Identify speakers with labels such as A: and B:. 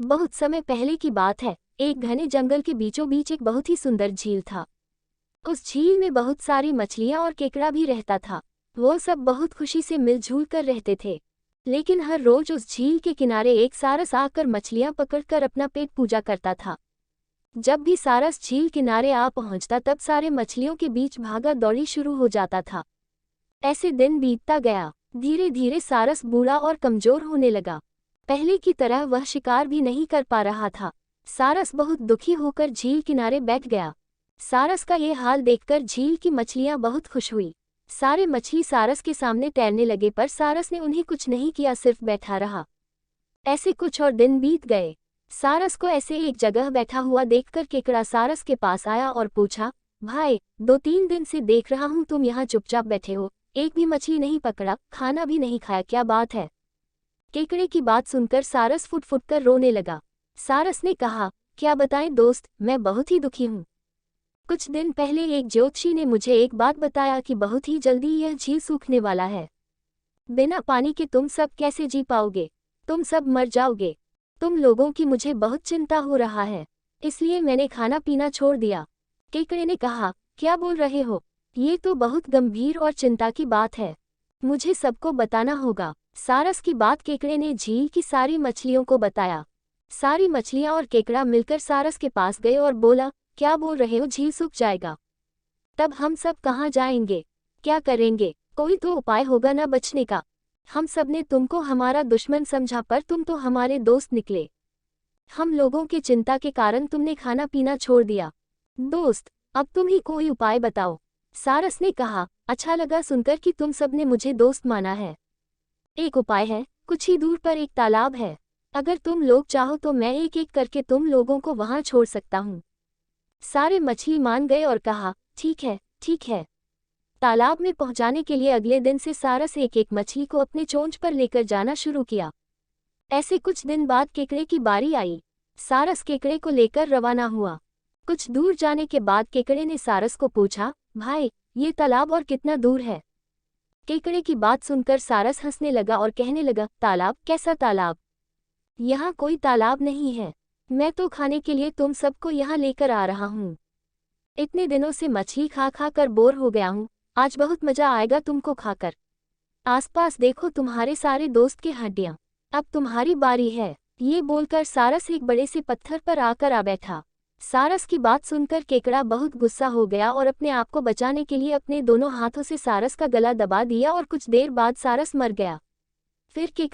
A: बहुत समय पहले की बात है। एक घने जंगल के बीचों बीच एक बहुत ही सुंदर झील था। उस झील में बहुत सारी मछलियां और केकड़ा भी रहता था। वो सब बहुत खुशी से मिलजुल कर रहते थे। लेकिन हर रोज उस झील के किनारे एक सारस आकर मछलियां पकड़कर अपना पेट पूजा करता था। जब भी सारस झील किनारे आ पहुंचता तब सारे मछलियों के बीच भागा दौड़ी शुरू हो जाता था। ऐसे दिन बीतता गया। धीरे धीरे सारस बूढ़ा और कमजोर होने लगा। पहले की तरह वह शिकार भी नहीं कर पा रहा था। सारस बहुत दुखी होकर झील किनारे बैठ गया। सारस का ये हाल देखकर झील की मछलियां बहुत खुश हुई। सारे मछली सारस के सामने तैरने लगे पर सारस ने उन्हें कुछ नहीं किया, सिर्फ बैठा रहा। ऐसे कुछ और दिन बीत गए। सारस को ऐसे एक जगह बैठा हुआ देखकर केकड़ा सारस के पास आया और पूछा, भाई, 2-3 दिन से देख रहा हूँ तुम यहाँ चुपचाप बैठे हो, एक भी मछली नहीं पकड़ा, खाना भी नहीं खाया, क्या बात है? केकड़े की बात सुनकर सारस फुट फुट कर रोने लगा। सारस ने कहा, क्या बताएं दोस्त, मैं बहुत ही दुखी हूँ। कुछ दिन पहले एक ज्योतिषी ने मुझे एक बात बताया कि बहुत ही जल्दी यह झील सूखने वाला है। बिना पानी के तुम सब कैसे जी पाओगे? तुम सब मर जाओगे। तुम लोगों की मुझे बहुत चिंता हो रहा है, इसलिए मैंने खाना पीना छोड़ दिया। केकड़े ने कहा, क्या बोल रहे हो? ये तो बहुत गंभीर और चिंता की बात है। मुझे सबको बताना होगा। सारस की बात केकड़े ने झील की सारी मछलियों को बताया। सारी मछलियां और केकड़ा मिलकर सारस के पास गए और बोला, क्या बोल रहे हो, झील सूख जाएगा? तब हम सब कहाँ जाएंगे? क्या करेंगे? कोई तो उपाय होगा ना बचने का। हम सब ने तुमको हमारा दुश्मन समझा पर तुम तो हमारे दोस्त निकले। हम लोगों की चिंता के कारण तुमने खाना पीना छोड़ दिया। दोस्त, अब तुम ही कोई उपाय बताओ। सारस ने कहा, अच्छा लगा सुनकर कि तुम सब ने मुझे दोस्त माना है। एक उपाय है, कुछ ही दूर पर एक तालाब है। अगर तुम लोग चाहो तो मैं एक एक करके तुम लोगों को वहां छोड़ सकता हूँ। सारे मछली मान गए और कहा, ठीक है, ठीक है। तालाब में पहुंचाने के लिए अगले दिन से सारस एक एक मछली को अपने चोंच पर लेकर जाना शुरू किया। ऐसे कुछ दिन बाद केकड़े की बारी आई। सारस केकड़े को लेकर रवाना हुआ। कुछ दूर जाने के बाद केकड़े ने सारस को पूछा, भाई, ये तालाब और कितना दूर है? केकड़े की बात सुनकर सारस हंसने लगा और कहने लगा, तालाब? कैसा तालाब? यहाँ कोई तालाब नहीं है। मैं तो खाने के लिए तुम सबको यहाँ लेकर आ रहा हूँ। इतने दिनों से मछली खा खा कर बोर हो गया हूँ, आज बहुत मजा आएगा तुमको खाकर। आसपास देखो, तुम्हारे सारे दोस्त की हड्डियाँ। अब तुम्हारी बारी है। ये बोलकर सारस एक बड़े से पत्थर पर आकर आ बैठा। सारस की बात सुनकर केकड़ा बहुत गुस्सा हो गया और अपने आप को बचाने के लिए अपने दोनों हाथों से सारस का गला दबा दिया और कुछ देर बाद सारस मर गया। फिर केकड़ा